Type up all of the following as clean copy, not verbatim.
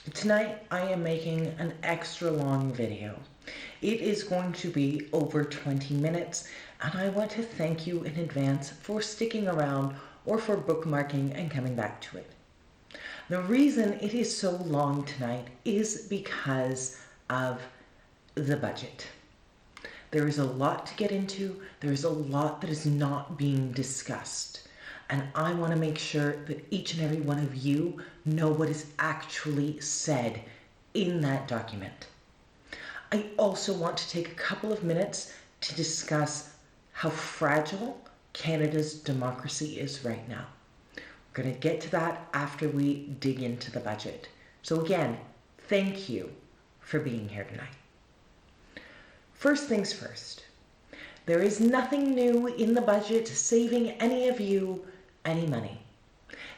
Tonight I am making an extra long video. It is going to be over 20 minutes, and I want to thank you in advance for sticking around or for bookmarking and coming back to it. The reason it is so long tonight is because of the budget. There is a lot to get into. There is a lot that is not being discussed. And I want to make sure that each and every one of you know what is actually said in that document. I also want to take a couple of minutes to discuss how fragile Canada's democracy is right now. We're going to get to that after we dig into the budget. So again, thank you for being here tonight. First things first, there is nothing new in the budget saving any of you any money.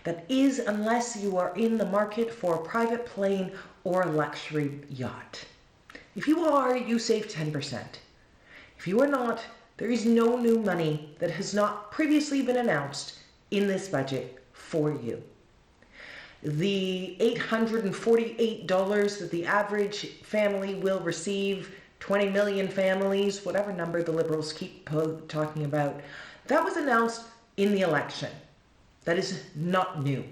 That is, unless you are in the market for a private plane or a luxury yacht. If you are, you save 10%. If you are not, there is no new money that has not previously been announced in this budget for you. The $848 that the average family will receive, 20 million families, whatever number the Liberals keep talking about, that was announced in the election. That is not new.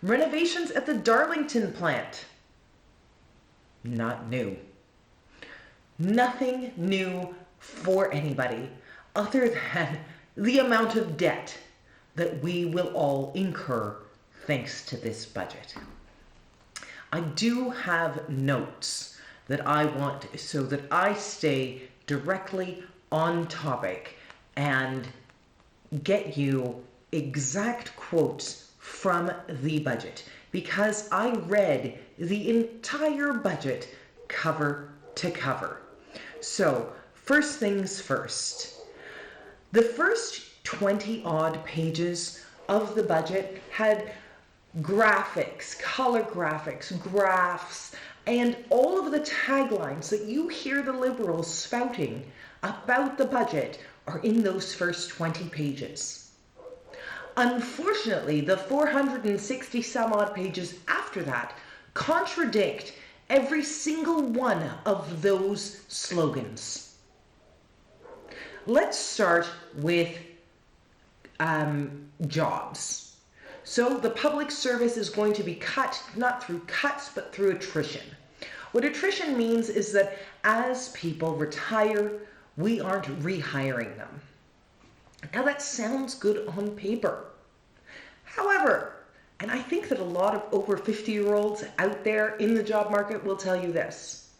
Renovations at the Darlington plant, not new. Nothing new for anybody other than the amount of debt that we will all incur thanks to this budget. I do have notes that I want so that I stay directly on topic and get you exact quotes from the budget, because I read the entire budget cover to cover. So first things first, the first 20 odd pages of the budget had graphics, color graphics, graphs, and all of the taglines that you hear the Liberals spouting about the budget are in those first 20 pages. Unfortunately, the 460 some odd pages after that contradict every single one of those slogans. Let's start with jobs. So the public service is going to be cut, not through cuts, but through attrition. What attrition means is that as people retire, we aren't rehiring them. Now that sounds good on paper. However, and I think that a lot of over 50-year-olds out there in the job market will tell you this,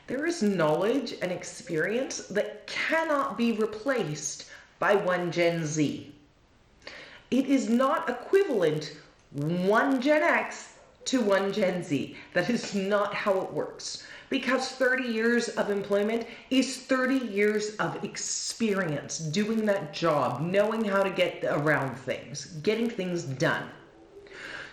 there is knowledge and experience that cannot be replaced by one Gen Z. It is not equivalent one Gen X to one Gen Z. That is not how it works. Because 30 years of employment is 30 years of experience doing that job, knowing how to get around things, getting things done.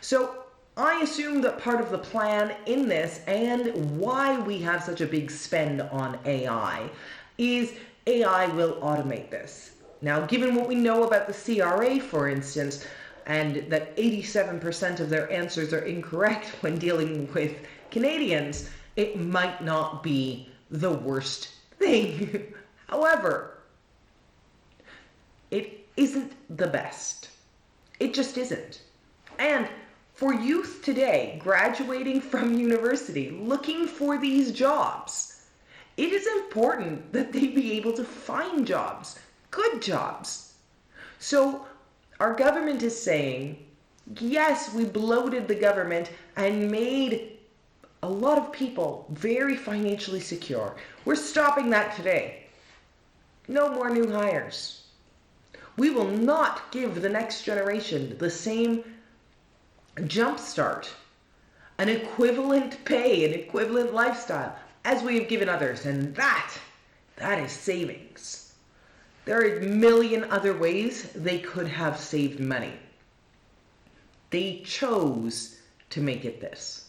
So I assume that part of the plan in this and why we have such a big spend on AI is AI will automate this. Now, given what we know about the CRA, for instance, and that 87% of their answers are incorrect when dealing with Canadians, it might not be the worst thing. However, it isn't the best. It just isn't. And for youth today, graduating from university, looking for these jobs, it is important that they be able to find jobs. Good jobs. So our government is saying, yes, we bloated the government and made a lot of people very financially secure. We're stopping that today. No more new hires. We will not give the next generation the same jump start, an equivalent pay, an equivalent lifestyle as we have given others. And that is savings. There are a million other ways they could have saved money. They chose to make it this.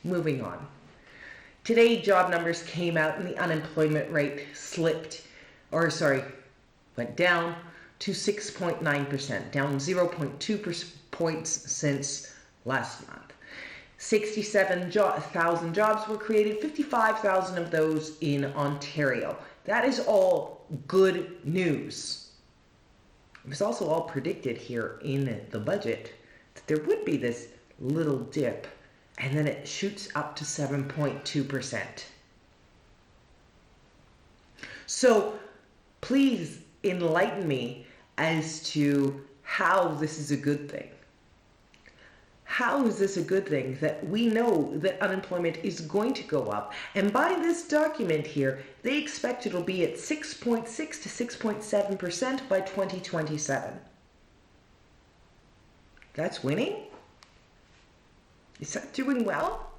Moving on. Today, job numbers came out and the unemployment rate went down to 6.9%, down 0.2 points since last month. 67,000 jobs were created, 55,000 of those in Ontario. That is all good news. It was also all predicted here in the budget that there would be this little dip, and then it shoots up to 7.2%. So please enlighten me as to how this is a good thing. How is this a good thing that we know that unemployment is going to go up? And by this document here, they expect it'll be at 6.6 to 6.7% by 2027. That's winning? Is that doing well?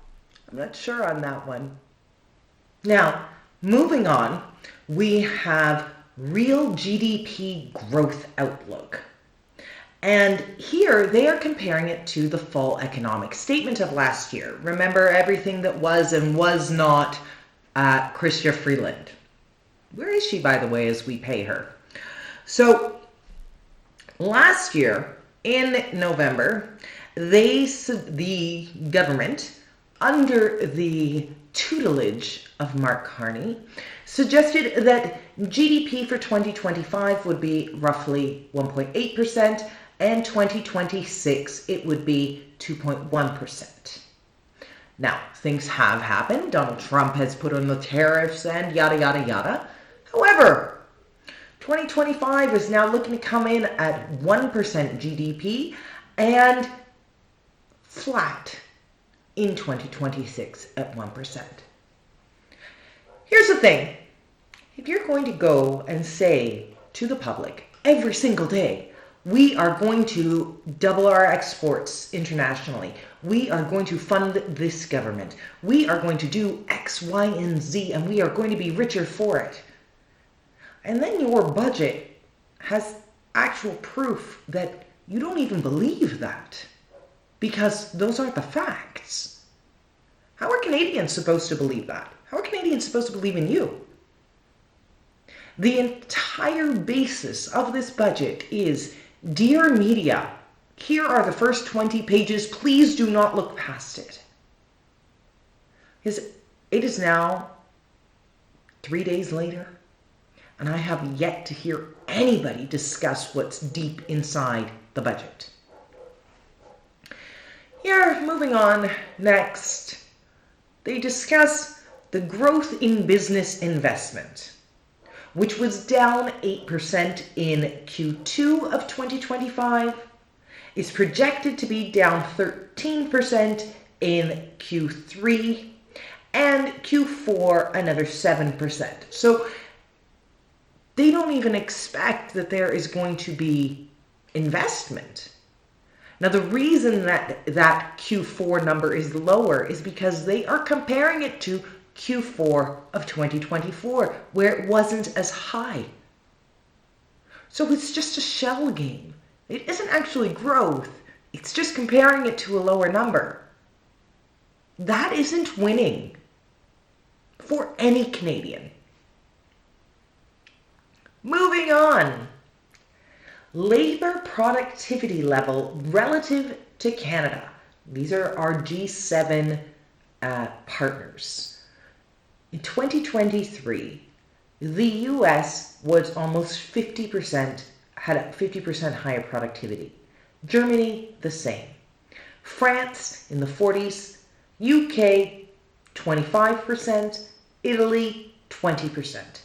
I'm not sure on that one. Now, moving on, we have real GDP growth outlook. And here they are comparing it to the fall economic statement of last year. Remember everything that was and was not Chrystia Freeland. Where is she, by the way, as we pay her? So last year in November, the government, under the tutelage of Mark Carney, suggested that GDP for 2025 would be roughly 1.8%, and 2026 it would be 2.1%. Now, things have happened. Donald Trump has put on the tariffs and yada, yada, yada. However, 2025 is now looking to come in at 1% GDP and flat in 2026 at 1%. Here's the thing. If you're going to go and say to the public every single day, we are going to double our exports internationally, we are going to fund this government, we are going to do X, Y, and Z, and we are going to be richer for it, and then your budget has actual proof that you don't even believe that, because those aren't the facts. How are Canadians supposed to believe that? How are Canadians supposed to believe in you? The entire basis of this budget is, dear media, here are the first 20 pages. Please do not look past it. Because it is now 3 days later, and I have yet to hear anybody discuss what's deep inside the budget. Here, moving on, next, they discuss the growth in business investment, which was down 8% in Q2 of 2025, is projected to be down 13% in Q3, and Q4 another 7%. So they don't even expect that there is going to be investment. Now, the reason that Q4 number is lower is because they are comparing it to Q4 of 2024, where it wasn't as high. So it's just a shell game. It isn't actually growth. It's just comparing it to a lower number. That isn't winning for any Canadian. Moving on. Labor productivity level relative to Canada. These are our G7 partners. In 2023, the US was almost 50%, had a 50% higher productivity. Germany, the same. France, in the 40s. UK, 25%. Italy, 20%.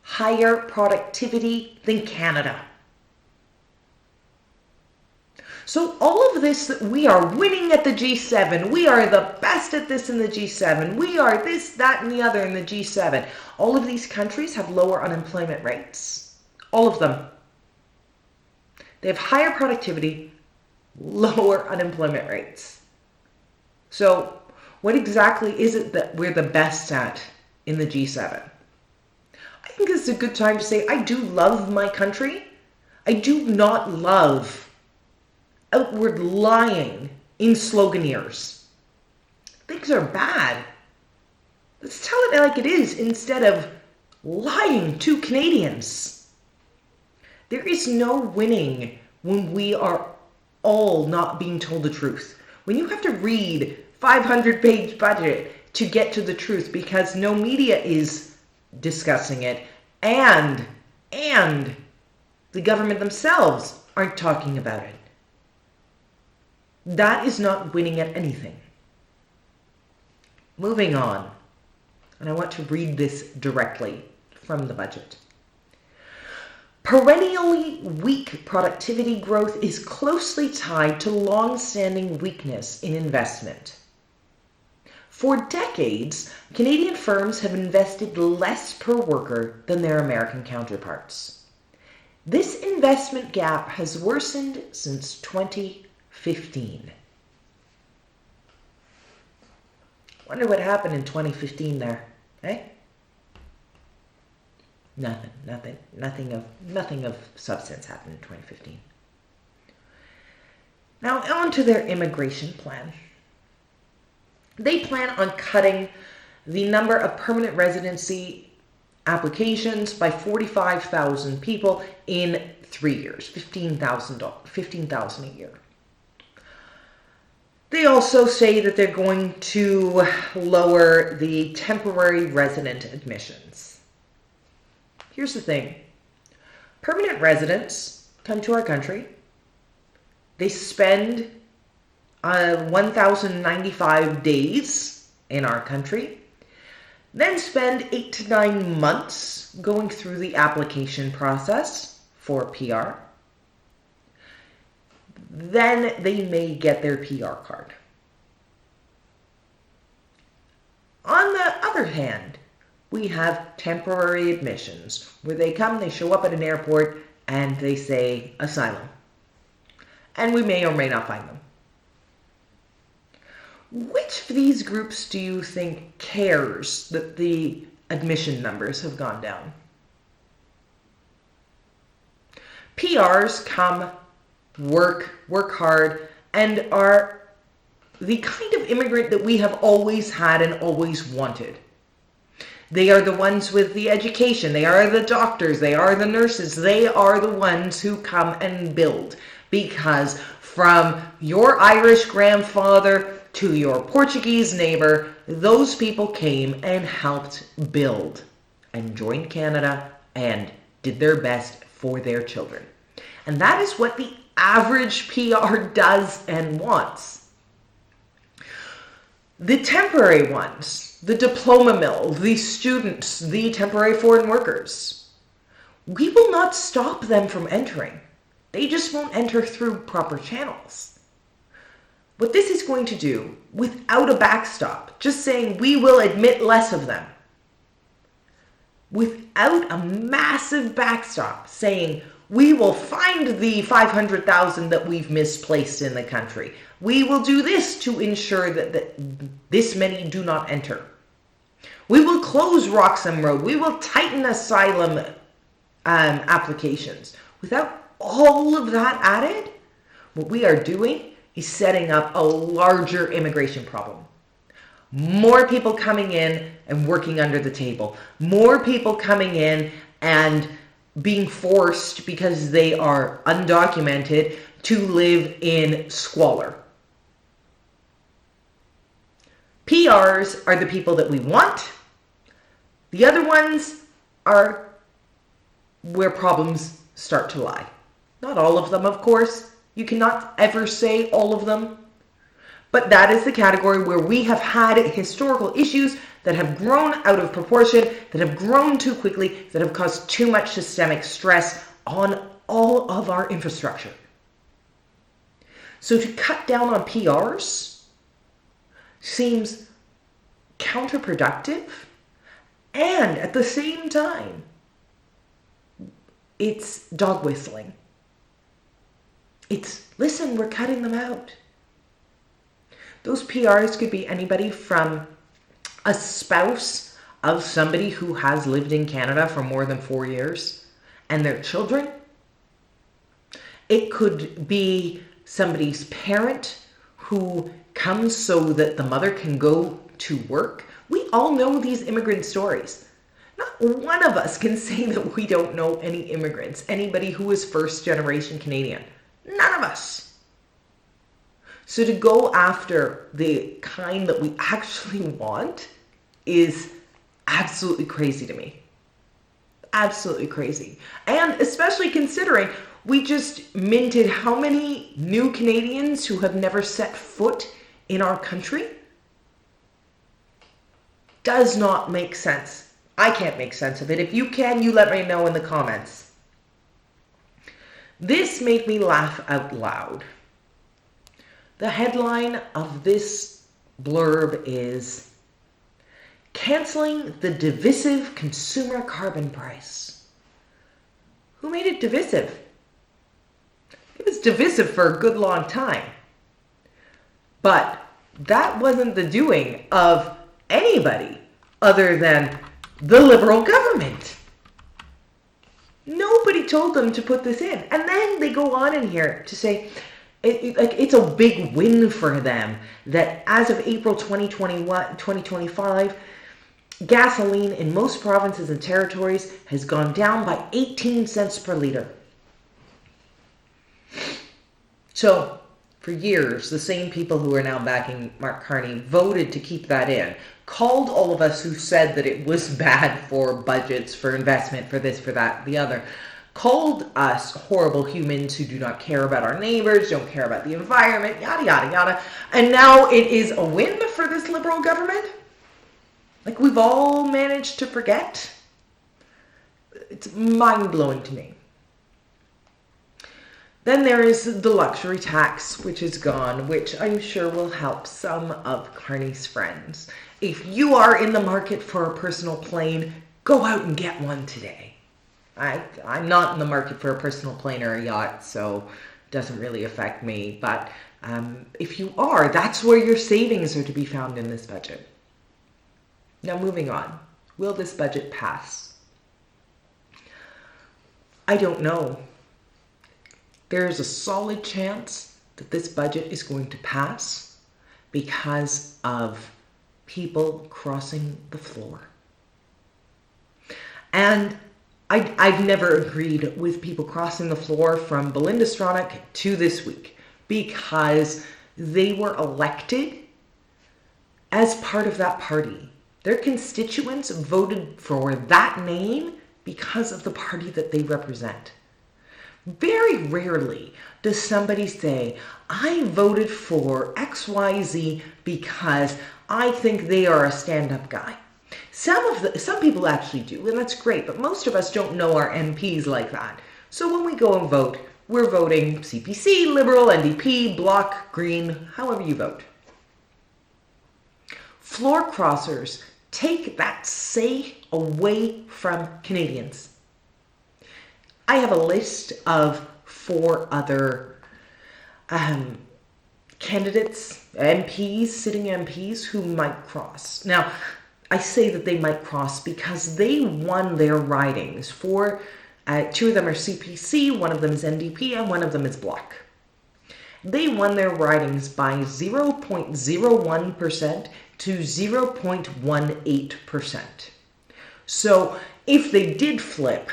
Higher productivity than Canada. So all of this, that we are winning at the G7, we are the best at this in the G7, we are this, that, and the other in the G7. All of these countries have lower unemployment rates. All of them. They have higher productivity, lower unemployment rates. So what exactly is it that we're the best at in the G7? I think it's a good time to say I do love my country. I do not love outward lying in sloganeers. Things are bad. Let's tell it like it is instead of lying to Canadians. There is no winning when we are all not being told the truth. When you have to read 500-page budget to get to the truth because no media is discussing it and the government themselves aren't talking about it, that is not winning at anything. Moving on, and I want to read this directly from the budget. Perennially weak productivity growth is closely tied to long-standing weakness in investment. For decades, Canadian firms have invested less per worker than their American counterparts. This investment gap has worsened since 2015. Wonder what happened in 2015 there, eh? Nothing of substance happened in 2015. Now on to their immigration plan. They plan on cutting the number of permanent residency applications by 45,000 people in 3 years, 15,000 a year. They also say that they're going to lower the temporary resident admissions. Here's the thing. Permanent residents come to our country. They spend 1,095 days in our country, then spend 8 to 9 months going through the application process for PR. Then they may get their PR card. On the other hand, we have temporary admissions, where they come, they show up at an airport, and they say asylum. And we may or may not find them. Which of these groups do you think cares that the admission numbers have gone down? PRs come, work hard, and are the kind of immigrant that we have always had and always wanted. They are the ones with the education. They are the doctors. They are the nurses. They are the ones who come and build. Because from your Irish grandfather to your Portuguese neighbor, those people came and helped build and joined Canada and did their best for their children. And that is what the average PR does and wants. The temporary ones, the diploma mill, the students, the temporary foreign workers, we will not stop them from entering. They just won't enter through proper channels. What this is going to do, without a backstop, just saying we will admit less of them, without a massive backstop saying we will find the 500,000 that we've misplaced in the country. We will do this to ensure that this many do not enter. We will close Roxham Road. We will tighten asylum applications. Without all of that added, what we are doing is setting up a larger immigration problem. More people coming in and working under the table. More people coming in and being forced, because they are undocumented, to live in squalor. PRs are the people that we want. The other ones are where problems start to lie. Not all of them, of course. You cannot ever say all of them. But that is the category where we have had historical issues that have grown out of proportion, that have grown too quickly, that have caused too much systemic stress on all of our infrastructure. So to cut down on PRs seems counterproductive, and at the same time, it's dog whistling. It's, listen, we're cutting them out. Those PRs could be anybody from a spouse of somebody who has lived in Canada for more than 4 years and their children. It could be somebody's parent who comes so that the mother can go to work. We all know these immigrant stories. Not one of us can say that we don't know any immigrants, anybody who is first generation Canadian. None of us. So to go after the kind that we actually want is absolutely crazy to me. Absolutely crazy. And especially considering we just minted how many new Canadians who have never set foot in our country? Does not make sense. I can't make sense of it. If you can, you let me know in the comments. This made me laugh out loud. The headline of this blurb is "Canceling the divisive consumer carbon price." Who made it divisive? It was divisive for a good long time. But that wasn't the doing of anybody other than the Liberal government. Nobody told them to put this in. And then they go on in here to say it's a big win for them that as of April 2025, gasoline in most provinces and territories has gone down by 18 cents per liter. So, for years, the same people who are now backing Mark Carney voted to keep that in, called all of us who said that it was bad for budgets, for investment, for this, for that, the other, called us horrible humans who do not care about our neighbors, don't care about the environment, yada, yada, yada. And now it is a win for this Liberal government? Like we've all managed to forget? It's mind-blowing to me. Then there is the luxury tax, which is gone, which I'm sure will help some of Carney's friends. If you are in the market for a personal plane, go out and get one today. I'm not in the market for a personal plane or a yacht, so it doesn't really affect me. But if you are, that's where your savings are to be found in this budget. Now moving on. Will this budget pass? I don't know. There is a solid chance that this budget is going to pass because of people crossing the floor. And I've never agreed with people crossing the floor from Belinda Stronach to this week because they were elected as part of that party. Their constituents voted for that name because of the party that they represent. Very rarely does somebody say, I voted for XYZ because I think they are a stand-up guy. Some people actually do, and that's great, but most of us don't know our MPs like that. So when we go and vote, we're voting CPC, Liberal, NDP, Bloc, Green, however you vote. Floor crossers take that say away from Canadians. I have a list of 4 other candidates, MPs, sitting MPs who might cross. Now, I say that they might cross because they won their ridings. 2 of them are CPC, 1 of them is NDP, and 1 of them is Bloc. They won their ridings by 0.01% to 0.18%. So if they did flip,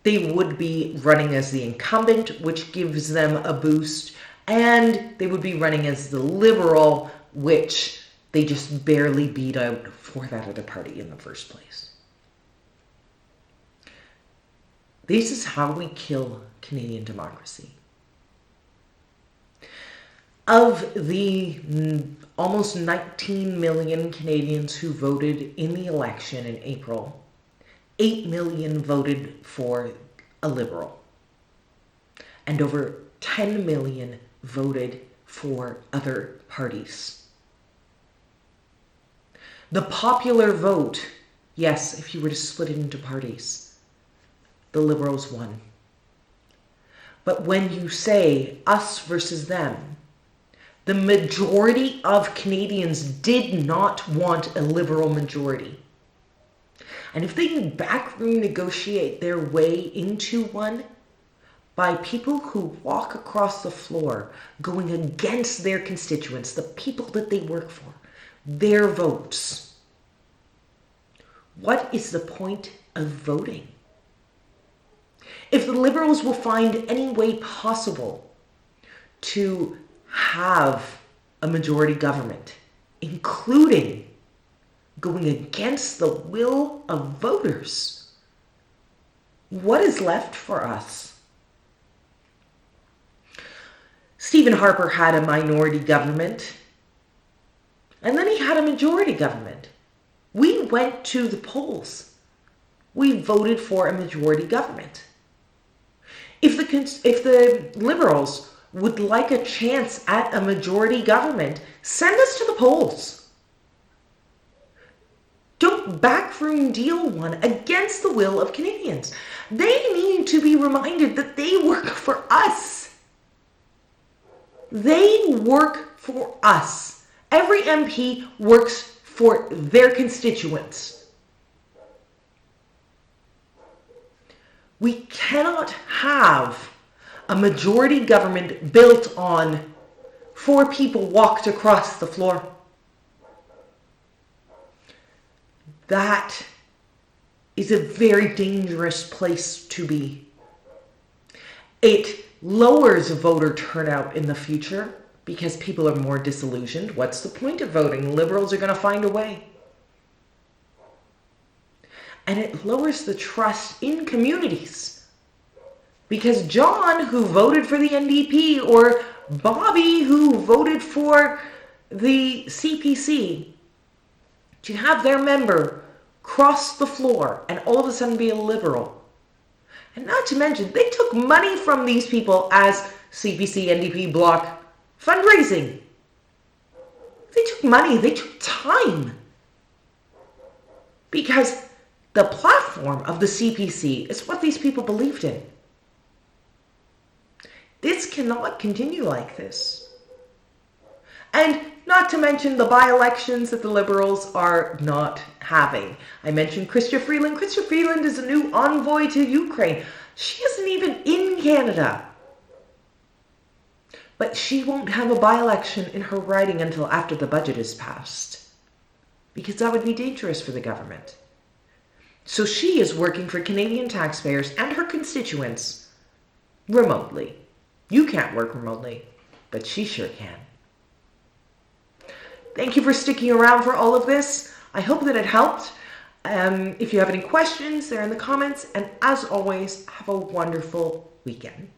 they would be running as the incumbent, which gives them a boost, and they would be running as the Liberal, which they just barely beat out for that other party in the first place. This is how we kill Canadian democracy. Of the almost 19 million Canadians who voted in the election in April, 8 million voted for a Liberal. And over 10 million voted for other parties. The popular vote, yes, if you were to split it into parties, the Liberals won. But when you say us versus them, the majority of Canadians did not want a Liberal majority. And if they can backroom negotiate their way into one by people who walk across the floor going against their constituents, the people that they work for, their votes, what is the point of voting? If the Liberals will find any way possible to have a majority government, including going against the will of voters, what is left for us? Stephen Harper had a minority government, and then he had a majority government. We went to the polls. We voted for a majority government. If the Liberals would like a chance at a majority government, send us to the polls. Don't backroom deal one against the will of Canadians. They need to be reminded that they work for us. They work for us. Every MP works for their constituents. We cannot have a majority government built on 4 people walked across the floor. That is a very dangerous place to be. It lowers voter turnout in the future because people are more disillusioned. What's the point of voting? Liberals are going to find a way. And it lowers the trust in communities. Because John, who voted for the NDP, or Bobby, who voted for the CPC, to have their member cross the floor and all of a sudden be a Liberal. And not to mention, they took money from these people as CPC, NDP, Bloc fundraising. They took money, they took time. Because the platform of the CPC is what these people believed in. This cannot continue like this. And not to mention the by-elections that the Liberals are not having. I mentioned Chrystia Freeland. Chrystia Freeland is a new envoy to Ukraine. She isn't even in Canada. But she won't have a by-election in her riding until after the budget is passed. Because that would be dangerous for the government. So she is working for Canadian taxpayers and her constituents remotely. You can't work remotely, but she sure can. Thank you for sticking around for all of this. I hope that it helped. If you have any questions, they're in the comments. And as always, have a wonderful weekend.